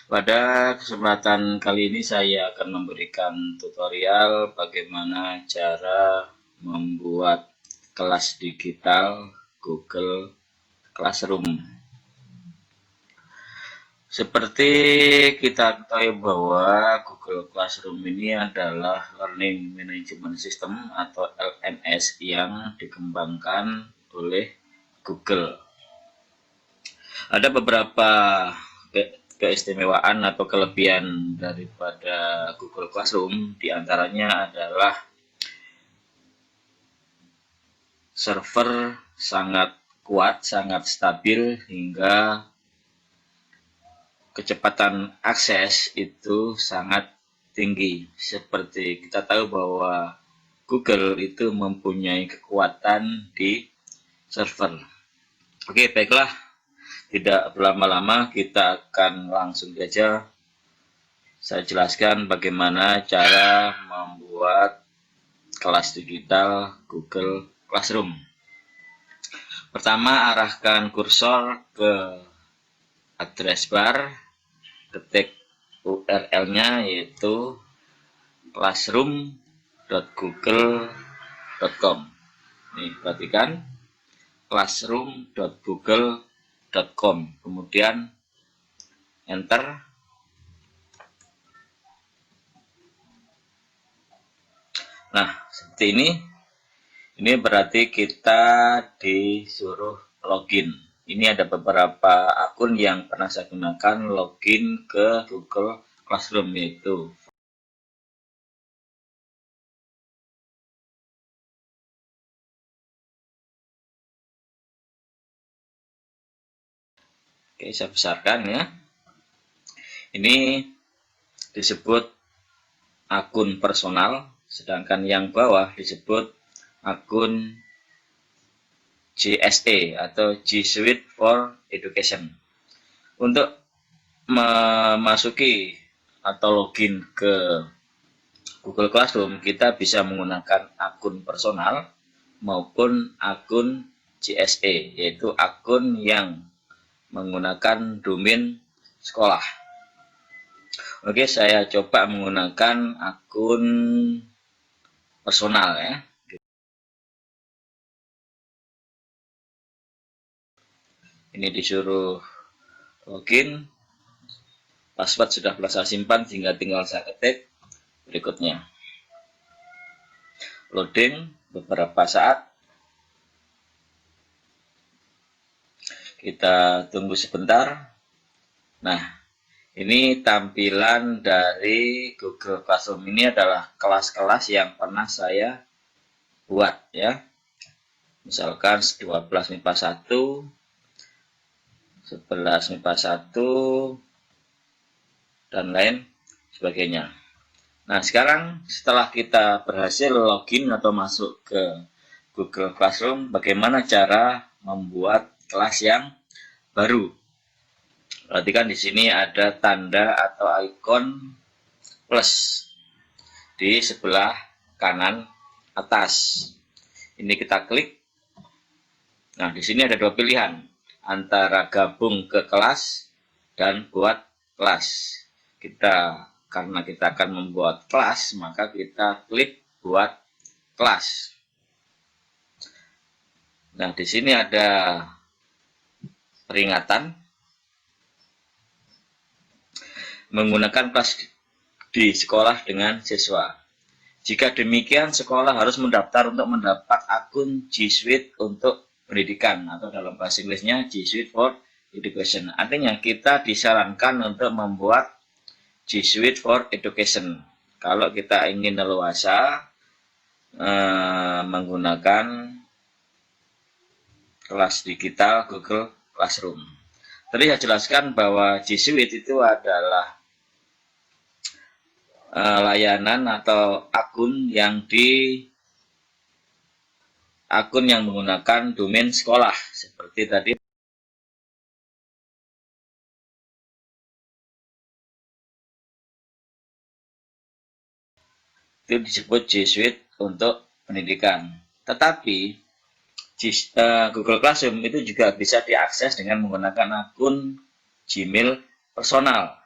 Pada kesempatan kali ini saya akan memberikan tutorial bagaimana cara membuat kelas digital Google Classroom. Seperti kita ketahui bahwa Google Classroom ini adalah Learning Management System atau LMS yang dikembangkan oleh Google. Ada beberapa keistimewaan atau kelebihan daripada Google Classroom, diantaranya adalah server sangat kuat, sangat stabil, hingga kecepatan akses itu sangat tinggi. Seperti kita tahu bahwa Google itu mempunyai kekuatan di server. Oke, baiklah. Tidak berlama-lama, kita akan langsung saja saya jelaskan bagaimana cara membuat kelas digital Google Classroom. Pertama, arahkan kursor ke address bar, ketik URL-nya yaitu classroom.google.com. Nih, perhatikan, classroom.google.com. Kemudian enter. Nah, seperti ini. Ini berarti kita disuruh login. Ini ada beberapa akun yang pernah saya gunakan login ke Google Classroom, yaitu oke, saya besarkan ya. Ini disebut akun personal, sedangkan yang bawah disebut akun GSE atau G Suite for Education. Untuk memasuki atau login ke Google Classroom, kita bisa menggunakan akun personal maupun akun GSE, yaitu akun yang menggunakan domain sekolah. Oke, saya coba menggunakan akun personal ya. Ini disuruh login, password sudah saya simpan sehingga tinggal saya ketik. Berikutnya loading beberapa saat, kita tunggu sebentar. Nah, ini tampilan dari Google Classroom. Ini adalah kelas-kelas yang pernah saya buat ya. Misalkan 12 MIPA 1, 11 MIPA 1, dan lain sebagainya. Nah, sekarang setelah kita berhasil login atau masuk ke Google Classroom, bagaimana cara membuat kelas yang baru? Perhatikan di sini ada tanda atau ikon plus di sebelah kanan atas. Ini kita klik. Nah, di sini ada dua pilihan, antara gabung ke kelas dan buat kelas. Karena kita akan membuat kelas, maka kita klik buat kelas. Nah, di sini ada peringatan menggunakan kelas di sekolah dengan siswa. Jika demikian, sekolah harus mendaftar untuk mendapat akun G Suite untuk pendidikan, atau dalam bahasa Inggrisnya G Suite for Education. Artinya kita disarankan untuk membuat G Suite for Education kalau kita ingin leluasa menggunakan kelas digital Google Classroom. Tadi saya jelaskan bahwa G Suite itu adalah layanan atau akun yang menggunakan domain sekolah, seperti tadi itu disebut G Suite untuk pendidikan. Tetapi Google Classroom itu juga bisa diakses dengan menggunakan akun Gmail personal.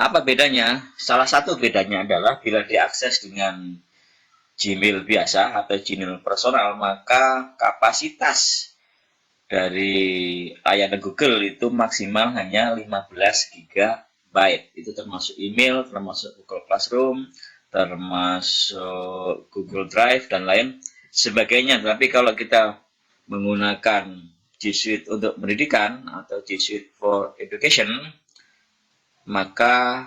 Apa bedanya? Salah satu bedanya adalah bila diakses dengan Gmail biasa atau Gmail personal, maka kapasitas dari layanan Google itu maksimal hanya 15 GB. Itu termasuk email, termasuk Google Classroom, termasuk Google Drive, dan lain sebagainya. Tapi kalau kita menggunakan G Suite untuk pendidikan atau G Suite for Education, maka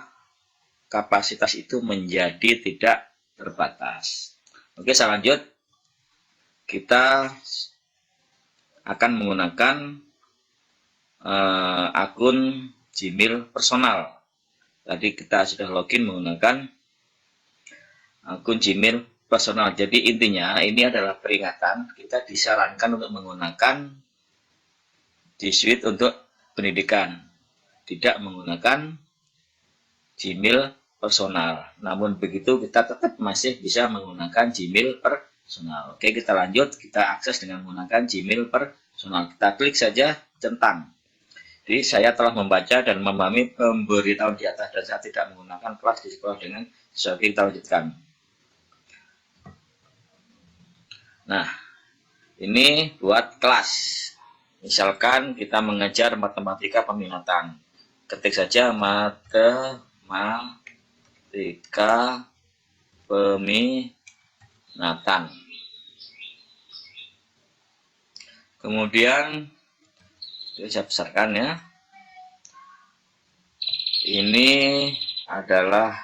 kapasitas itu menjadi tidak terbatas. Oke, saya lanjut. Kita akan menggunakan akun Gmail personal. Tadi kita sudah login menggunakan akun Gmail personal. Jadi intinya ini adalah peringatan, kita disarankan untuk menggunakan G Suite untuk pendidikan, tidak menggunakan Gmail personal. Namun begitu kita tetap masih bisa menggunakan Gmail personal. Oke, kita lanjut. Kita akses dengan menggunakan Gmail personal. Kita klik saja centang. Jadi saya telah membaca dan memahami pemberitahuan di atas dan saya tidak menggunakan kelas di sekolah dengan sesuatu. Kita lanjutkan. Nah, ini buat kelas. Misalkan kita mengajar matematika peminatan. Ketik saja matematika peminatan. Kemudian saya besarkan ya. Ini adalah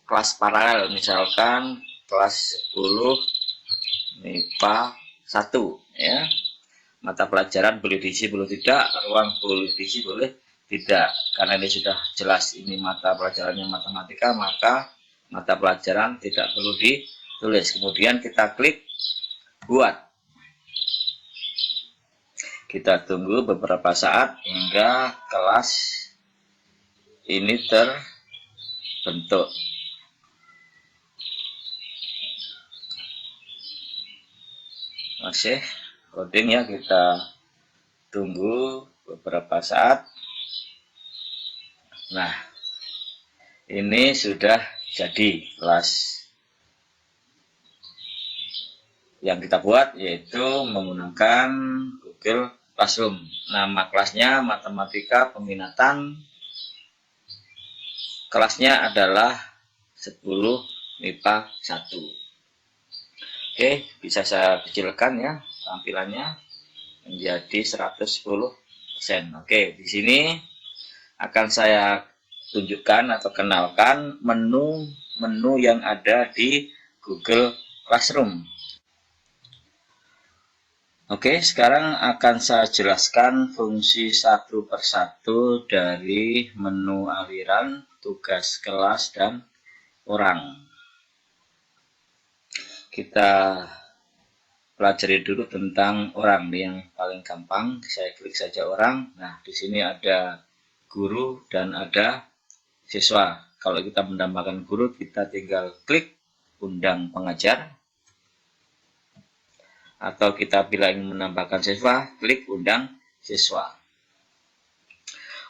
kelas paralel, misalkan kelas 10 MIPA 1 ya. Mata pelajaran boleh diisi boleh tidak, ruang boleh diisi boleh tidak. Karena ini sudah jelas ini mata pelajarannya matematika, maka mata pelajaran tidak perlu ditulis. Kemudian kita klik buat. Kita tunggu beberapa saat hingga kelas ini terbentuk. Masih loading ya, kita tunggu beberapa saat. Nah, ini sudah jadi kelas yang kita buat, yaitu menggunakan Google Classroom. Nama kelasnya matematika peminatan. Kelasnya adalah 10 MIPA 1. Oke, bisa saya kecilkan ya tampilannya menjadi 110%. Oke, di sini akan saya tunjukkan atau kenalkan menu yang ada di Google Classroom. Oke, sekarang akan saya jelaskan fungsi satu persatu dari menu aliran, tugas kelas, dan orang. Kita pelajari dulu tentang orang yang paling gampang. Saya klik saja orang. Nah, di sini ada guru dan ada siswa. Kalau kita menambahkan guru, kita tinggal klik undang pengajar. Atau kita bila ingin menambahkan siswa, klik undang siswa.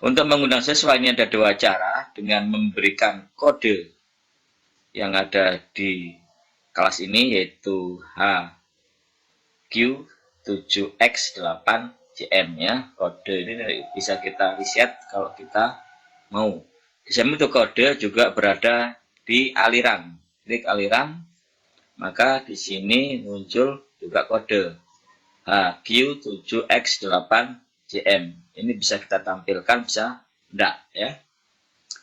Untuk mengundang siswa ini ada dua cara, dengan memberikan kode yang ada di kelas ini, yaitu HQ7X8JM ya. Kode ini bisa kita reset kalau kita mau. Di samping itu kode juga berada di aliran. Klik aliran, maka di sini muncul juga kode HQ7X8JM. Ini bisa kita tampilkan, bisa enggak ya.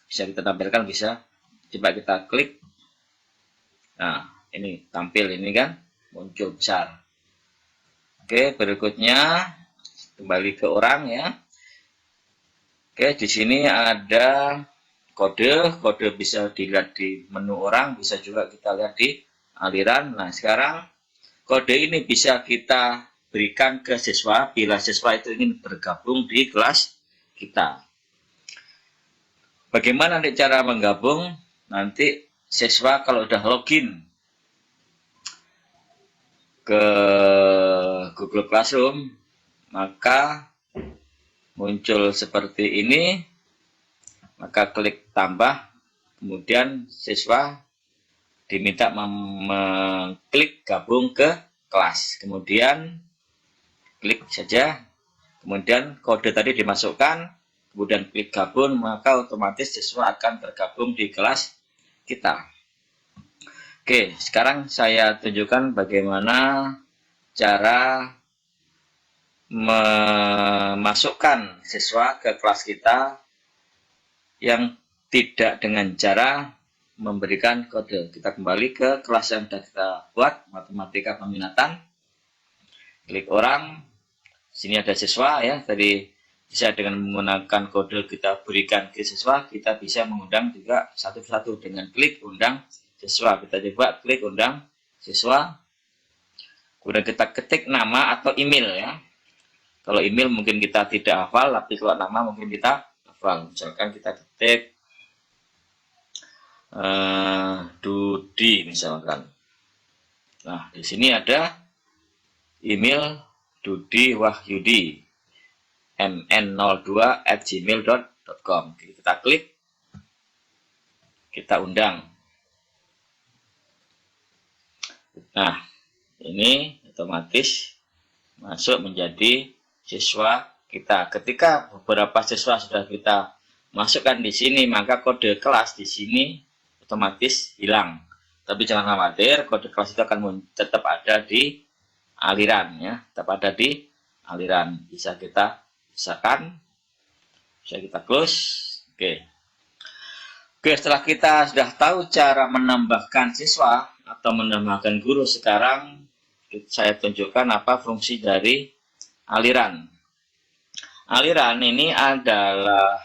Bisa kita tampilkan, bisa. Coba kita klik. Nah, ini tampil, ini kan muncul besar. Oke, berikutnya kembali ke orang ya. Oke, di sini ada kode. Kode bisa dilihat di menu orang, bisa juga kita lihat di aliran. Nah, sekarang kode ini bisa kita berikan ke siswa bila siswa itu ingin bergabung di kelas kita. Bagaimana nanti cara menggabung? Nanti siswa kalau udah login ke Google Classroom, maka muncul seperti ini. Maka klik tambah kemudian siswa diminta mengklik gabung ke kelas, kemudian klik saja, kemudian kode tadi dimasukkan, kemudian klik gabung, maka otomatis siswa akan tergabung di kelas kita. Oke, sekarang saya tunjukkan bagaimana cara memasukkan siswa ke kelas kita yang tidak dengan cara memberikan kode. Kita kembali ke kelas yang sudah kita buat, matematika peminatan. Klik orang, sini ada siswa ya, tadi bisa dengan menggunakan kode kita berikan ke siswa, kita bisa mengundang juga satu-satu dengan klik undang siswa. Kita coba klik undang siswa, kemudian kita ketik nama atau email ya. Kalau email mungkin kita tidak hafal, tapi kalau nama mungkin kita hafal. Misalkan kita ketik Dudi misalkan. Nah, di sini ada email Dudi Wahyudi mn02@gmail.com. Kita klik, kita undang. Nah, ini otomatis masuk menjadi siswa kita. Ketika beberapa siswa sudah kita masukkan di sini, maka kode kelas di sini otomatis hilang. Tapi jangan khawatir, kode kelas itu akan tetap ada di aliran ya, tetap ada di aliran. Bisa kita pisahkan, bisa kita close. Oke, setelah kita sudah tahu cara menambahkan siswa atau menambahkan guru, sekarang saya tunjukkan apa fungsi dari aliran. Aliran ini adalah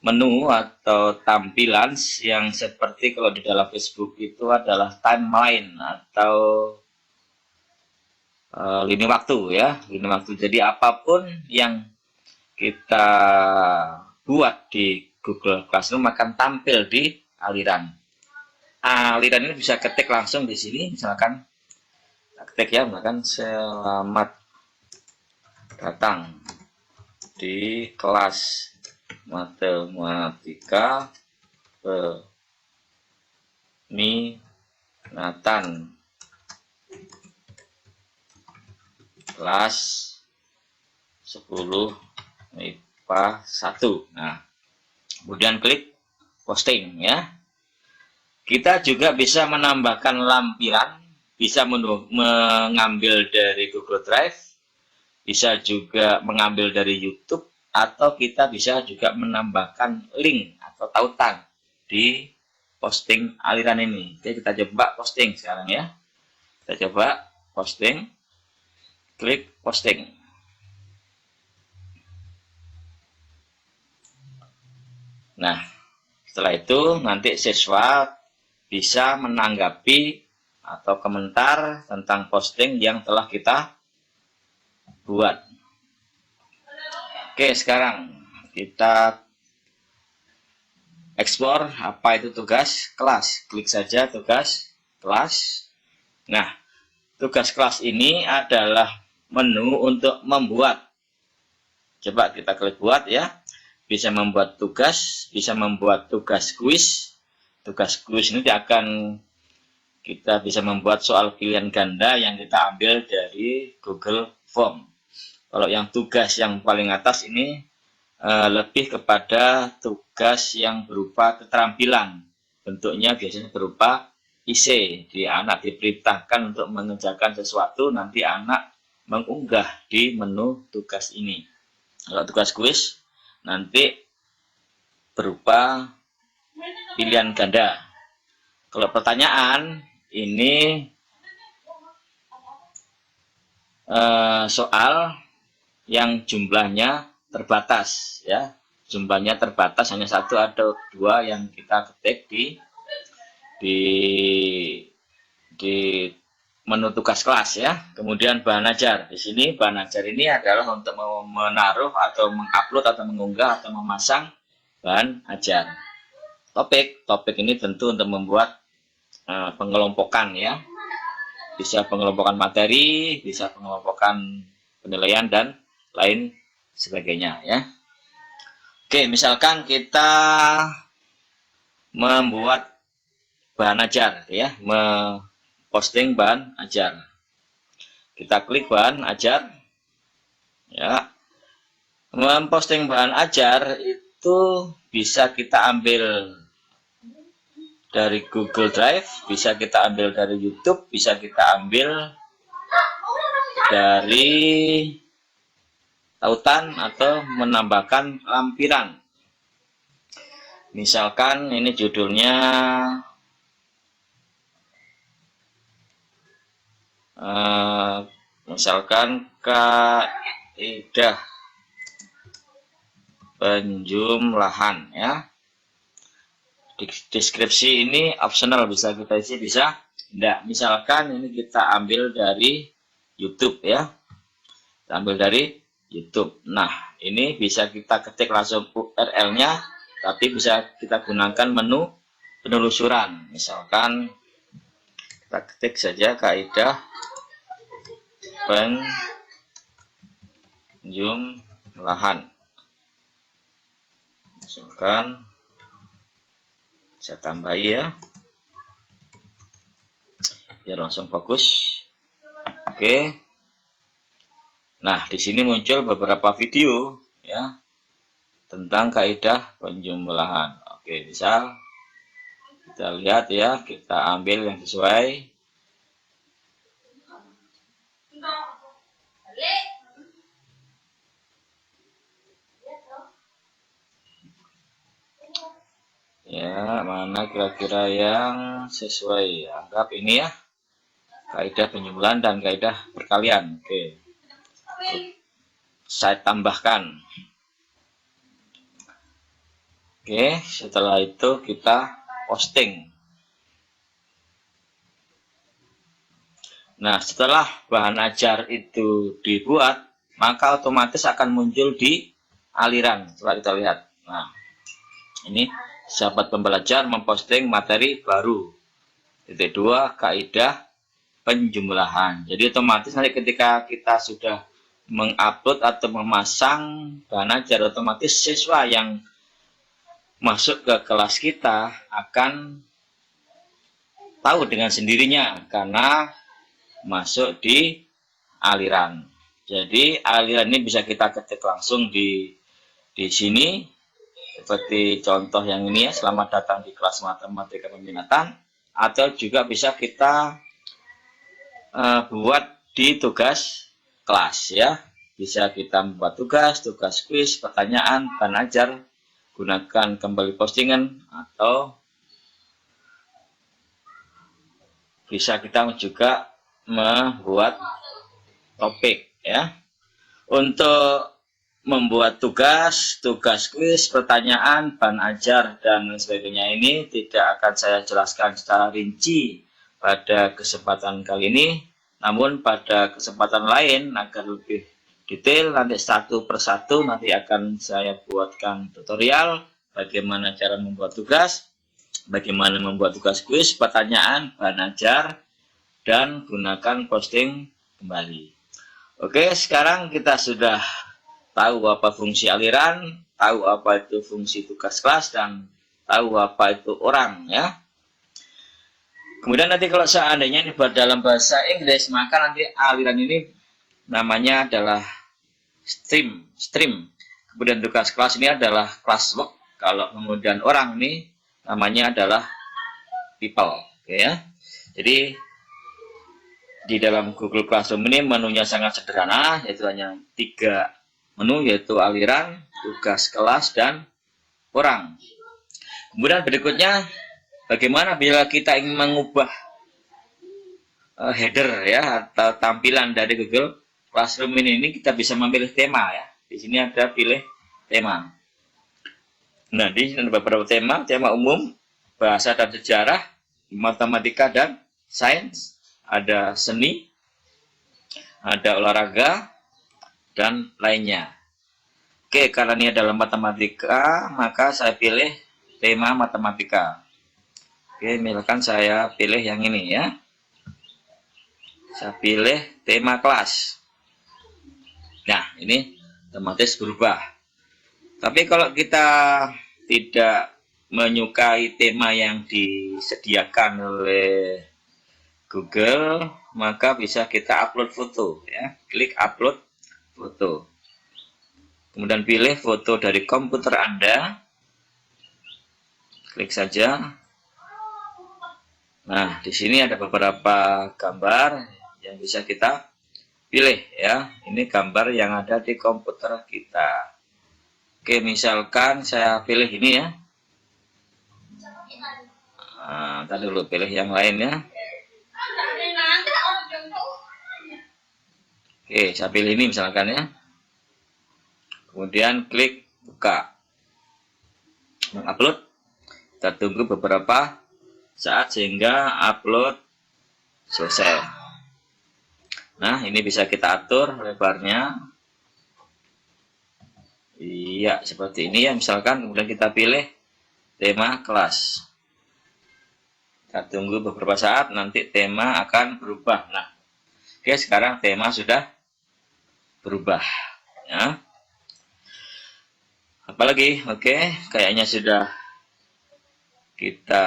menu atau tampilan yang seperti kalau di dalam Facebook itu adalah timeline atau lini waktu ya, lini waktu. Jadi apapun yang kita buat di Google Classroom akan tampil di aliran. Aliran ini bisa ketik langsung di sini, misalkan ketik ya, misalkan selamat datang di kelas matematika peminatan kelas 10 MIPA 1. Nah, kemudian klik posting ya. Kita juga bisa menambahkan lampiran, bisa mengambil dari Google Drive, bisa juga mengambil dari YouTube, atau kita bisa juga menambahkan link atau tautan di posting aliran ini. Oke, kita coba posting sekarang ya. Kita coba posting, klik posting. Nah, setelah itu nanti siswa bisa menanggapi atau komentar tentang posting yang telah kita buat. Oke, sekarang kita explore apa itu tugas kelas. Klik saja tugas kelas. Nah, tugas kelas ini adalah menu untuk membuat. Coba kita klik buat ya. Bisa membuat tugas, bisa membuat tugas kuis. Tugas kuis ini akan kita bisa membuat soal pilihan ganda yang kita ambil dari Google Form. Kalau yang tugas yang paling atas ini lebih kepada tugas yang berupa keterampilan. Bentuknya biasanya berupa IC. Di anak diperintahkan untuk mengerjakan sesuatu, nanti anak mengunggah di menu tugas ini. Kalau tugas kuis nanti berupa pilihan ganda. Kalau pertanyaan ini soal yang jumlahnya terbatas ya, jumlahnya terbatas, hanya satu atau dua yang kita ketik di menu tugas kelas ya. Kemudian bahan ajar, di sini bahan ajar ini adalah untuk menaruh atau mengupload atau mengunggah atau memasang bahan ajar. Topik ini tentu untuk membuat pengelompokan ya, bisa pengelompokan materi, bisa pengelompokan penilaian dan lain sebagainya ya. Oke, misalkan kita membuat bahan ajar ya, memposting bahan ajar. Kita klik bahan ajar ya. Memposting bahan ajar itu bisa kita ambil dari Google Drive, bisa kita ambil dari YouTube, bisa kita ambil dari tautan atau menambahkan lampiran. Misalkan ini judulnya misalkan kaidah penjumlahan ya. Deskripsi ini optional, bisa kita isi, bisa tidak. Misalkan ini kita ambil dari YouTube ya, kita ambil dari YouTube. Nah, ini bisa kita ketik langsung URL-nya, tapi bisa kita gunakan menu penelusuran. Misalkan kita ketik saja kaidah penjumlahan. Misalkan saya tambah ya, biar langsung fokus. Oke. Nah, di sini muncul beberapa video ya tentang kaidah penjumlahan. Oke, misal kita lihat ya, kita ambil yang sesuai. Ya, mana kira-kira yang sesuai? Anggap ini ya, kaidah penjumlahan dan kaidah perkalian. Oke, saya tambahkan. Oke, setelah itu kita posting. Nah, setelah bahan ajar itu dibuat, maka otomatis akan muncul di aliran. Coba kita lihat. Nah, ini sahabat pembelajar memposting materi baru. Titik 2, kaidah penjumlahan. Jadi otomatis nanti ketika kita sudah mengupload atau memasang bahan ajar, otomatis siswa yang masuk ke kelas kita akan tahu dengan sendirinya karena masuk di aliran. Jadi aliran ini bisa kita ketik langsung di sini, seperti contoh yang ini ya, selamat datang di kelas matematika peminatan, atau juga bisa kita buat di tugas kelas ya. Bisa kita membuat tugas kuis, pertanyaan, bahan ajar, gunakan kembali postingan, atau bisa kita juga membuat topik ya. Untuk membuat tugas kuis, pertanyaan, bahan ajar, dan sebagainya ini tidak akan saya jelaskan secara rinci pada kesempatan kali ini. Namun pada kesempatan lain agar lebih detail, nanti satu persatu nanti akan saya buatkan tutorial bagaimana cara membuat tugas, bagaimana membuat tugas kuis, pertanyaan, bahan ajar, dan gunakan posting kembali. Oke, sekarang kita sudah tahu apa fungsi aliran, tahu apa itu fungsi tugas kelas, dan tahu apa itu orang ya. Kemudian nanti kalau seandainya ini buat dalam bahasa Inggris, maka nanti aliran ini namanya adalah stream. Kemudian tugas kelas ini adalah classwork. Kalau kemudian orang ini namanya adalah people. Oke ya. Jadi di dalam Google Classroom ini menunya sangat sederhana, yaitu hanya 3 menu, yaitu aliran, tugas kelas, dan orang. Kemudian berikutnya, bagaimana bila kita ingin mengubah header ya atau tampilan dari Google Classroom ini kita bisa memilih tema ya. Di sini ada pilih tema. Nah, di sini ada beberapa tema umum, bahasa dan sejarah, matematika dan sains, ada seni, ada olahraga, dan lainnya. Oke, karena ini adalah matematika, maka saya pilih tema matematika. Oke, misalkan saya pilih yang ini ya. Saya pilih tema kelas. Nah, ini otomatis berubah. Tapi kalau kita tidak menyukai tema yang disediakan oleh Google, maka bisa kita upload foto ya. Klik upload foto. Kemudian pilih foto dari komputer Anda. Klik saja. Nah, di sini ada beberapa gambar yang bisa kita pilih ya. Ini gambar yang ada di komputer kita. Oke, misalkan saya pilih ini ya. Nah, tadi dulu pilih yang lain ya. Oke, saya pilih ini misalkan ya. Kemudian klik buka. Mengupload. Kita tunggu beberapa saat sehingga upload selesai. Nah, ini bisa kita atur lebarnya. Iya, seperti ini ya. Misalkan kemudian kita pilih tema kelas. Kita tunggu beberapa saat, nanti tema akan berubah. Nah, oke, sekarang tema sudah berubah ya. Apalagi, oke, kayaknya sudah kita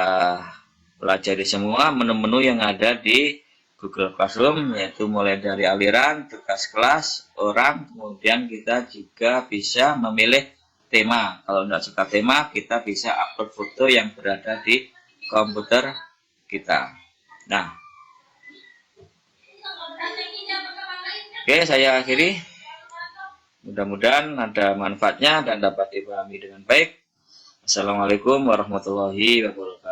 pelajari semua menu-menu yang ada di Google Classroom, yaitu mulai dari aliran, tugas kelas, orang, kemudian kita juga bisa memilih tema. Kalau tidak suka tema, kita bisa upload foto yang berada di komputer kita. Nah, oke, saya akhiri. Mudah-mudahan ada manfaatnya dan dapat dipahami dengan baik. Assalamualaikum warahmatullahi wabarakatuh.